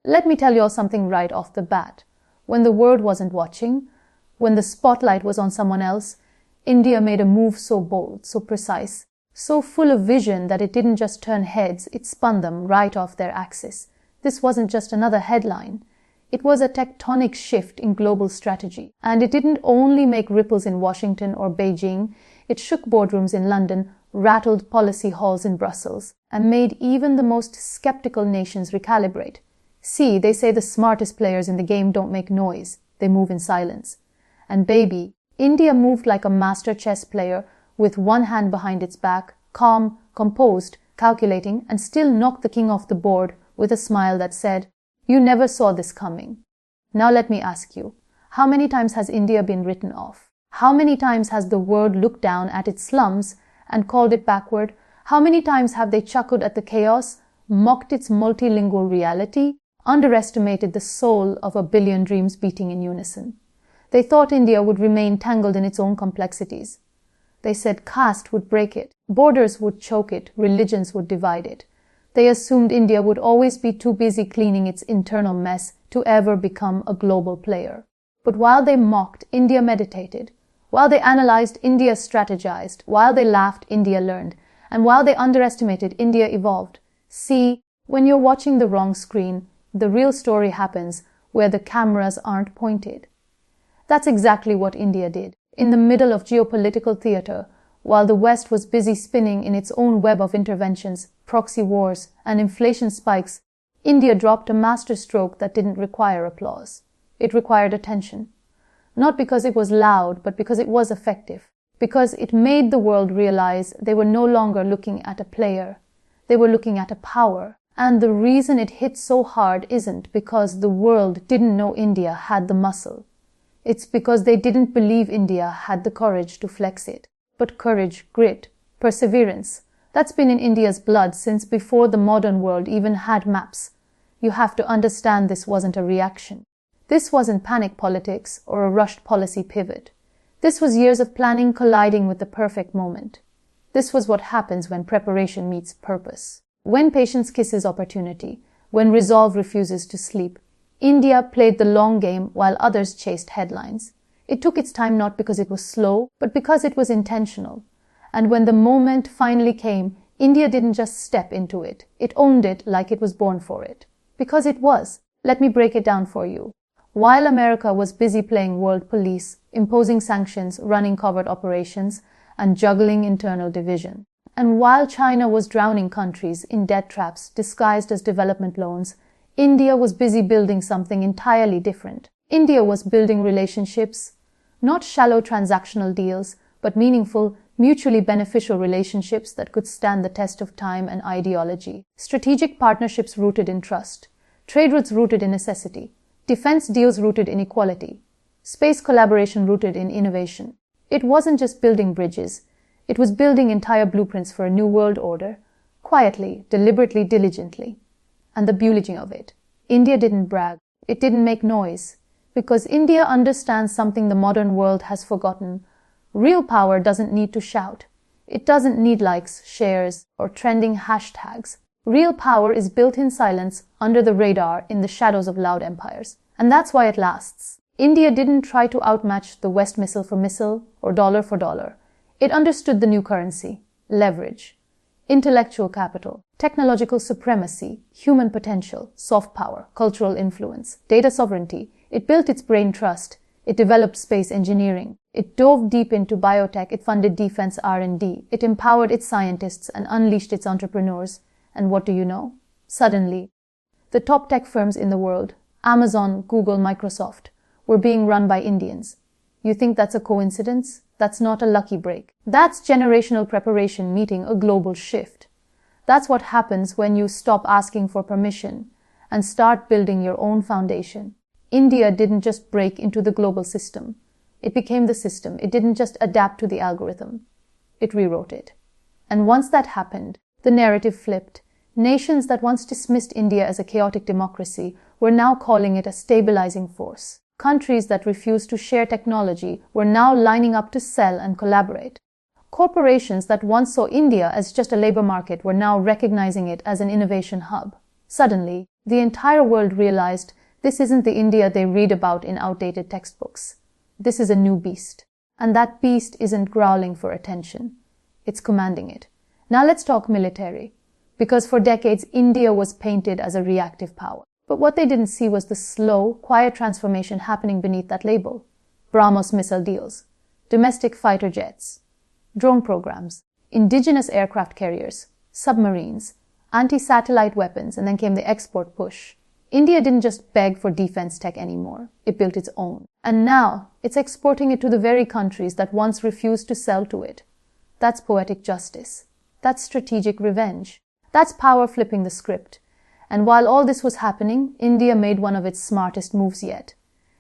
Let me tell you all something right off the bat. When the world wasn't watching, when the spotlight was on someone else, India made a move so bold, so precise, so full of vision that it didn't just turn heads, it spun them right off their axis. This wasn't just another headline. It was a tectonic shift in global strategy. And it didn't only make ripples in Washington or Beijing, it shook boardrooms in London, rattled policy halls in Brussels, and made even the most skeptical nations recalibrate. See, they say the smartest players in the game don't make noise, they move in silence. And baby, India moved like a master chess player with one hand behind its back, calm, composed, calculating, and still knocked the king off the board with a smile that said, "You never saw this coming." Now let me ask you, how many times has India been written off? How many times has the world looked down at its slums and called it backward? How many times have they chuckled at the chaos, mocked its multilingual reality, underestimated the soul of a billion dreams beating in unison? They thought India would remain tangled in its own complexities. They said caste would break it, borders would choke it, religions would divide it. They assumed India would always be too busy cleaning its internal mess to ever become a global player. But while they mocked, India meditated. While they analyzed, India strategized. While they laughed, India learned. And while they underestimated, India evolved. See, when you're watching the wrong screen, the real story happens where the cameras aren't pointed. That's exactly what India did. In the middle of geopolitical theater, while the West was busy spinning in its own web of interventions, proxy wars, and inflation spikes, India dropped a masterstroke that didn't require applause. It required attention. Not because it was loud, but because it was effective. Because it made the world realize they were no longer looking at a player. They were looking at a power. And the reason it hit so hard isn't because the world didn't know India had the muscle. It's because they didn't believe India had the courage to flex it. But courage, grit, perseverance, that's been in India's blood since before the modern world even had maps. You have to understand this wasn't a reaction. This wasn't panic politics or a rushed policy pivot. This was years of planning colliding with the perfect moment. This was what happens when preparation meets purpose. When patience kisses opportunity, when resolve refuses to sleep, India played the long game while others chased headlines. It took its time not because it was slow, but because it was intentional. And when the moment finally came, India didn't just step into it. It owned it like it was born for it. Because it was. Let me break it down for you. While America was busy playing world police, imposing sanctions, running covert operations, and juggling internal division, and while China was drowning countries in debt traps disguised as development loans, India was busy building something entirely different. India was building relationships, not shallow transactional deals, but meaningful, mutually beneficial relationships that could stand the test of time and ideology. Strategic partnerships rooted in trust, trade routes rooted in necessity, defense deals rooted in equality, space collaboration rooted in innovation. It wasn't just building bridges, it was building entire blueprints for a new world order, quietly, deliberately, diligently. And the beauty of it, India didn't brag, it didn't make noise, because India understands something the modern world has forgotten. Real power doesn't need to shout. It doesn't need likes, shares, or trending hashtags. Real power is built in silence, under the radar, in the shadows of loud empires. And that's why it lasts. India didn't try to outmatch the West missile for missile or dollar for dollar. It understood the new currency, leverage, intellectual capital, technological supremacy, human potential, soft power, cultural influence, data sovereignty. It built its brain trust. It developed space engineering. It dove deep into biotech. It funded defense R&D. It empowered its scientists and unleashed its entrepreneurs. And what do you know? Suddenly, the top tech firms in the world, Amazon, Google, Microsoft, were being run by Indians. You think that's a coincidence? That's not a lucky break. That's generational preparation meeting a global shift. That's what happens when you stop asking for permission and start building your own foundation. India didn't just break into the global system. It became the system. It didn't just adapt to the algorithm. It rewrote it. And once that happened, the narrative flipped. Nations that once dismissed India as a chaotic democracy were now calling it a stabilizing force. Countries that refused to share technology were now lining up to sell and collaborate. Corporations that once saw India as just a labor market were now recognizing it as an innovation hub. Suddenly, The entire world realized this isn't the India they read about in outdated textbooks. This is a new beast. And that beast isn't growling for attention. It's commanding it. Now let's talk military. Because for decades, India was painted as a reactive power. But what they didn't see was the slow, quiet transformation happening beneath that label. BrahMos missile deals, domestic fighter jets, drone programs, indigenous aircraft carriers, submarines, anti-satellite weapons, and then came the export push. India didn't just beg for defense tech anymore. It built its own. And now, it's exporting it to the very countries that once refused to sell to it. That's poetic justice. That's strategic revenge. That's power flipping the script. And while all this was happening, India made one of its smartest moves yet.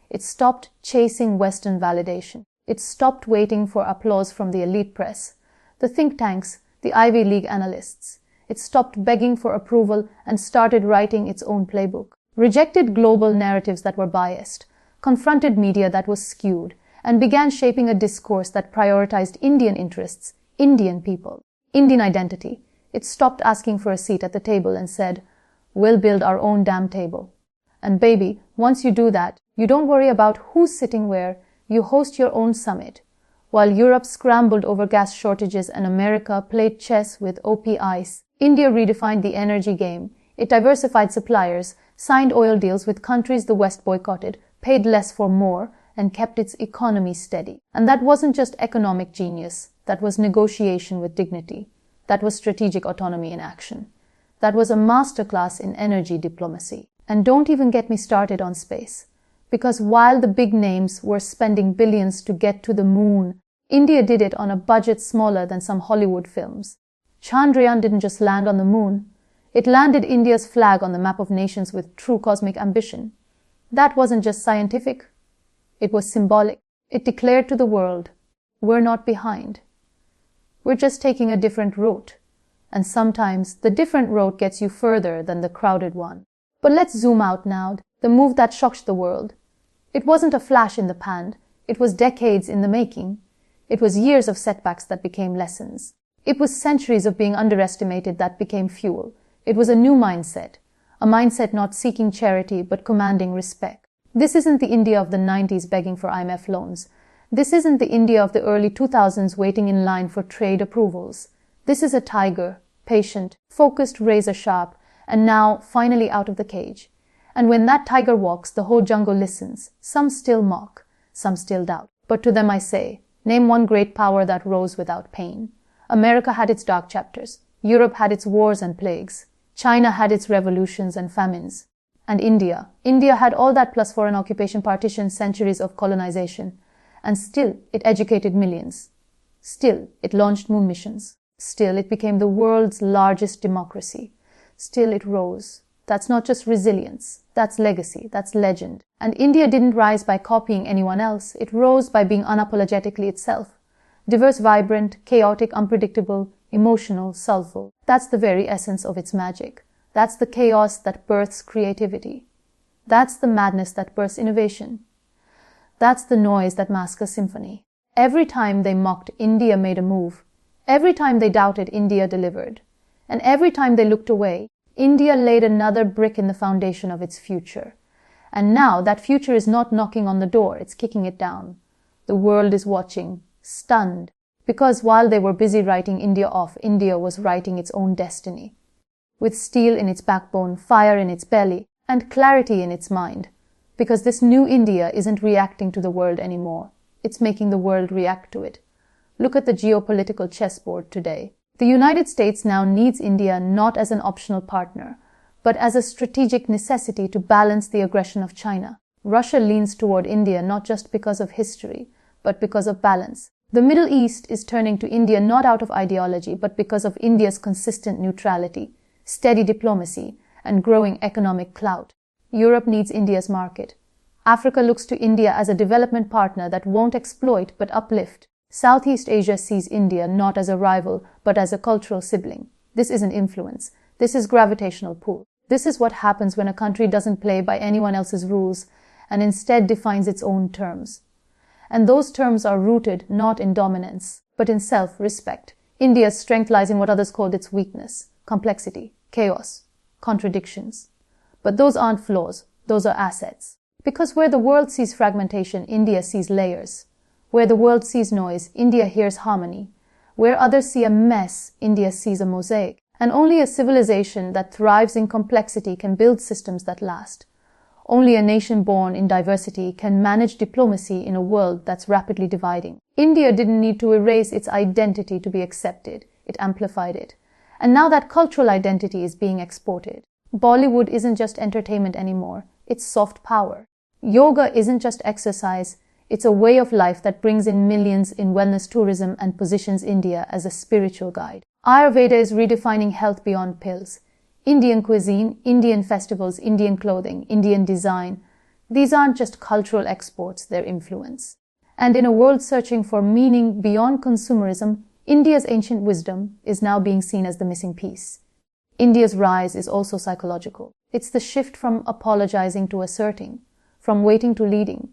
It stopped chasing Western validation. It stopped waiting for applause from the elite press, the think tanks, the Ivy League analysts. It stopped begging for approval and started writing its own playbook. Rejected global narratives that were biased, confronted media that was skewed, and began shaping a discourse that prioritized Indian interests, Indian people, Indian identity. It stopped asking for a seat at the table and said, "We'll build our own damn table." And baby, once you do that, you don't worry about who's sitting where, you host your own summit. While Europe scrambled over gas shortages and America played chess with OP ice, India redefined the energy game. It diversified suppliers, signed oil deals with countries the West boycotted, paid less for more, and kept its economy steady. And that wasn't just economic genius. That was negotiation with dignity. That was strategic autonomy in action. That was a masterclass in energy diplomacy. And don't even get me started on space. Because while the big names were spending billions to get to the moon, India did it on a budget smaller than some Hollywood films. Chandrayaan didn't just land on the moon. It landed India's flag on the map of nations with true cosmic ambition. That wasn't just scientific. It was symbolic. It declared to the world, we're not behind. We're just taking a different route. And sometimes the different road gets you further than the crowded one. But let's zoom out now, the move that shocked the world. It wasn't a flash in the pan. It was decades in the making. It was years of setbacks that became lessons. It was centuries of being underestimated that became fuel. It was a new mindset, a mindset not seeking charity but commanding respect. This isn't the India of the 90s begging for IMF loans. This isn't the India of the early 2000s waiting in line for trade approvals. This is a tiger, patient, focused, razor sharp, and now finally out of the cage. And when that tiger walks, the whole jungle listens. Some still mock, some still doubt. But to them I say, name one great power that rose without pain. America had its dark chapters. Europe had its wars and plagues. China had its revolutions and famines. And India had all that plus foreign occupation, partition, centuries of colonization. And still, it educated millions. Still, it launched moon missions. Still, it became the world's largest democracy. Still, it rose. That's not just resilience. That's legacy. That's legend. And India didn't rise by copying anyone else. It rose by being unapologetically itself. Diverse, vibrant, chaotic, unpredictable, emotional, soulful. That's the very essence of its magic. That's the chaos that births creativity. That's the madness that births innovation. That's the noise that masks a symphony. Every time they mocked, India made a move. Every time they doubted, India delivered. And every time they looked away, India laid another brick in the foundation of its future. And now that future is not knocking on the door, it's kicking it down. The world is watching, stunned, because while they were busy writing India off, India was writing its own destiny. With steel in its backbone, fire in its belly, and clarity in its mind. Because this new India isn't reacting to the world anymore. It's making the world react to it. Look at the geopolitical chessboard today. The United States now needs India not as an optional partner, but as a strategic necessity to balance the aggression of China. Russia leans toward India not just because of history, but because of balance. The Middle East is turning to India not out of ideology, but because of India's consistent neutrality, steady diplomacy, and growing economic clout. Europe needs India's market. Africa looks to India as a development partner that won't exploit but uplift. Southeast Asia sees India not as a rival, but as a cultural sibling. This isn't influence. This is gravitational pull. This is what happens when a country doesn't play by anyone else's rules and instead defines its own terms. And those terms are rooted not in dominance, but in self-respect. India's strength lies in what others called its weakness, complexity, chaos, contradictions. But those aren't flaws, those are assets. Because where the world sees fragmentation, India sees layers. Where the world sees noise, India hears harmony. Where others see a mess, India sees a mosaic. And only a civilization that thrives in complexity can build systems that last. Only a nation born in diversity can manage diplomacy in a world that's rapidly dividing. India didn't need to erase its identity to be accepted. It amplified it. And now that cultural identity is being exported. Bollywood isn't just entertainment anymore. It's soft power. Yoga isn't just exercise. It's a way of life that brings in millions in wellness tourism and positions India as a spiritual guide. Ayurveda is redefining health beyond pills. Indian cuisine, Indian festivals, Indian clothing, Indian design. These aren't just cultural exports, they're influence. And in a world searching for meaning beyond consumerism, India's ancient wisdom is now being seen as the missing piece. India's rise is also psychological. It's the shift from apologizing to asserting, from waiting to leading,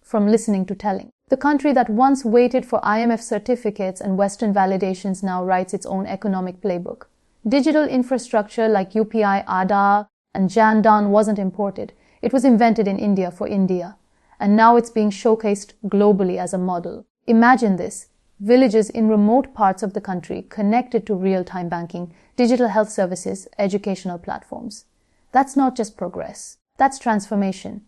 from listening to telling. The country that once waited for IMF certificates and Western validations now writes its own economic playbook. Digital infrastructure like UPI, Aadhaar, and Jan Dhan wasn't imported. It was invented in India for India. And now it's being showcased globally as a model. Imagine this. Villages in remote parts of the country connected to real-time banking, digital health services, educational platforms. That's not just progress. That's transformation.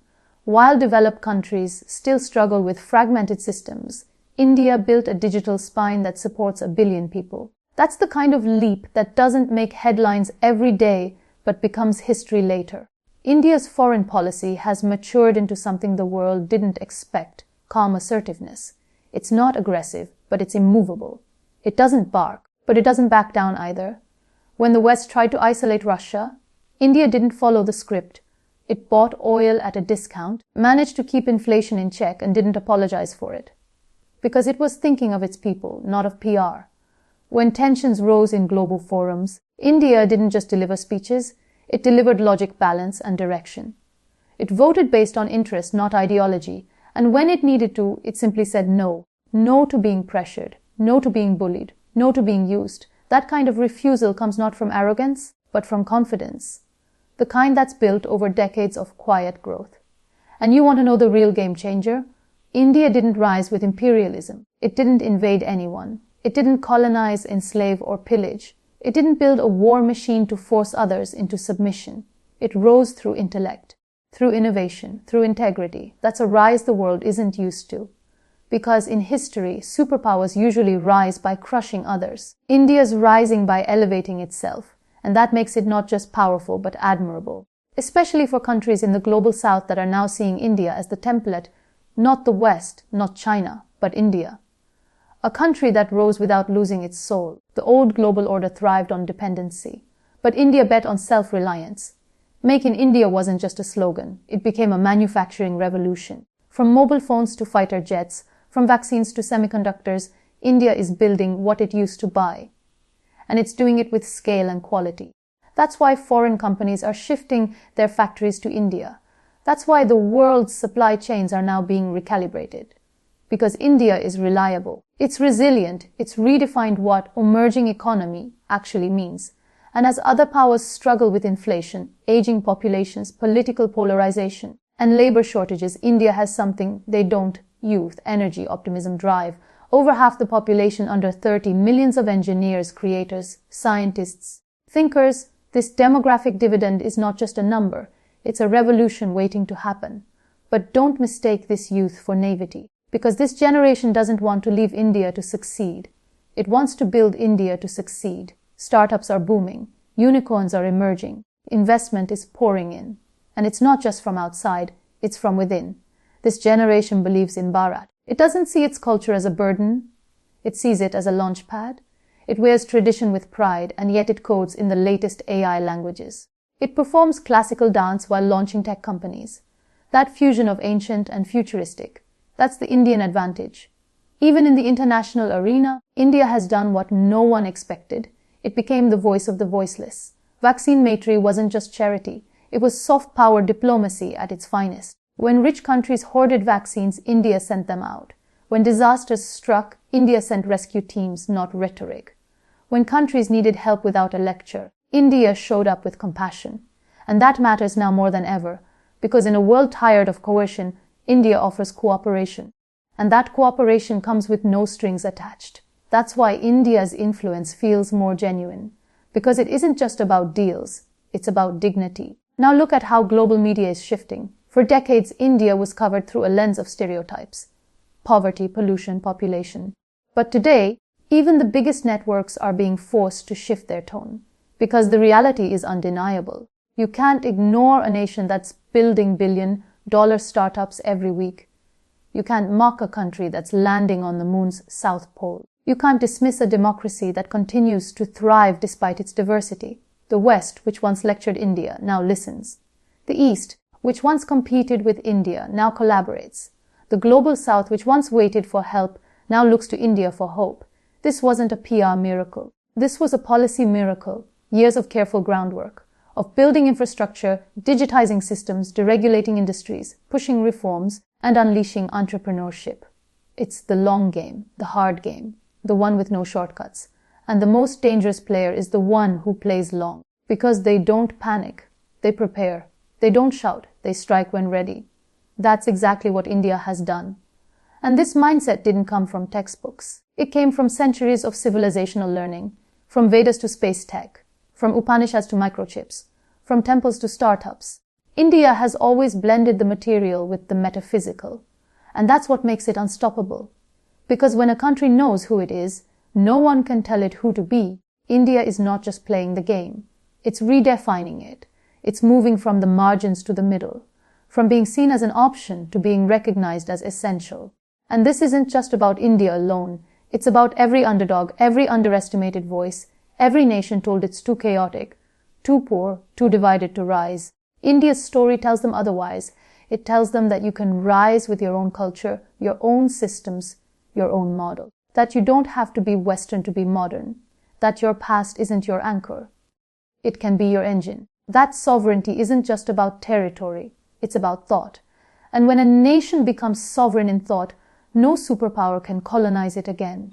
While developed countries still struggle with fragmented systems, India built a digital spine that supports 1 billion people. That's the kind of leap that doesn't make headlines every day but becomes history later. India's foreign policy has matured into something the world didn't expect, calm assertiveness. It's not aggressive, but it's immovable. It doesn't bark, but it doesn't back down either. When the West tried to isolate Russia, India didn't follow the script. It bought oil at a discount, managed to keep inflation in check, and didn't apologize for it. Because it was thinking of its people, not of PR. When tensions rose in global forums, India didn't just deliver speeches, it delivered logic, balance, and direction. It voted based on interest, not ideology, and when it needed to, it simply said no. No to being pressured, no to being bullied, no to being used. That kind of refusal comes not from arrogance, but from confidence. The kind that's built over decades of quiet growth. And you want to know the real game changer? India didn't rise with imperialism. It didn't invade anyone. It didn't colonize, enslave, or pillage. It didn't build a war machine to force others into submission. It rose through intellect, through innovation, through integrity. That's a rise the world isn't used to. Because in history, superpowers usually rise by crushing others. India's rising by elevating itself, and that makes it not just powerful but admirable. Especially for countries in the global south that are now seeing India as the template, not the West, not China, but India. A country that rose without losing its soul. The old global order thrived on dependency, but India bet on self-reliance. Make in India wasn't just a slogan, it became a manufacturing revolution. From mobile phones to fighter jets, from vaccines to semiconductors, India is building what it used to buy. And it's doing it with scale and quality. That's why foreign companies are shifting their factories to India. That's why the world's supply chains are now being recalibrated. Because India is reliable. It's resilient. It's redefined what emerging economy actually means. And as other powers struggle with inflation, aging populations, political polarization, and labor shortages, India has something they don't: youth, energy, optimism, drive. Over half the population under 30, millions of engineers, creators, scientists, thinkers. This demographic dividend is not just a number. It's a revolution waiting to happen. But don't mistake this youth for naivety. Because this generation doesn't want to leave India to succeed. It wants to build India to succeed. Startups are booming. Unicorns are emerging. Investment is pouring in. And it's not just from outside, it's from within. This generation believes in Bharat. It doesn't see its culture as a burden. It sees it as a launch pad. It wears tradition with pride, and yet it codes in the latest AI languages. It performs classical dance while launching tech companies. That fusion of ancient and futuristic. That's the Indian advantage. Even in the international arena, India has done what no one expected. It became the voice of the voiceless. Vaccine matri wasn't just charity. It was soft power diplomacy at its finest. When rich countries hoarded vaccines, India sent them out. When disasters struck, India sent rescue teams, not rhetoric. When countries needed help without a lecture, India showed up with compassion. And that matters now more than ever, because in a world tired of coercion, India offers cooperation. And that cooperation comes with no strings attached. That's why India's influence feels more genuine, because it isn't just about deals, it's about dignity. Now look at how global media is shifting. For decades, India was covered through a lens of stereotypes: poverty, pollution, population. But today, even the biggest networks are being forced to shift their tone, because the reality is undeniable. You can't ignore a nation that's building billion-dollar startups every week. You can't mock a country that's landing on the moon's south pole. You can't dismiss a democracy that continues to thrive despite its diversity. The West, which once lectured India, now listens. The East, which once competed with India, now collaborates. The global South, which once waited for help, now looks to India for hope. This wasn't a PR miracle. This was a policy miracle. Years of careful groundwork, of building infrastructure, digitizing systems, deregulating industries, pushing reforms, and unleashing entrepreneurship. It's the long game, the hard game, the one with no shortcuts. And the most dangerous player is the one who plays long, because they don't panic, they prepare. They don't shout, they strike when ready. That's exactly what India has done. And this mindset didn't come from textbooks. It came from centuries of civilizational learning, from Vedas to space tech, from Upanishads to microchips, from temples to startups. India has always blended the material with the metaphysical. And that's what makes it unstoppable. Because when a country knows who it is, no one can tell it who to be. India is not just playing the game. It's redefining it. It's moving from the margins to the middle, from being seen as an option to being recognized as essential. And this isn't just about India alone. It's about every underdog, every underestimated voice, every nation told it's too chaotic, too poor, too divided to rise. India's story tells them otherwise. It tells them that you can rise with your own culture, your own systems, your own model. That you don't have to be Western to be modern. That your past isn't your anchor. It can be your engine. That sovereignty isn't just about territory. It's about thought. And when a nation becomes sovereign in thought, no superpower can colonize it again.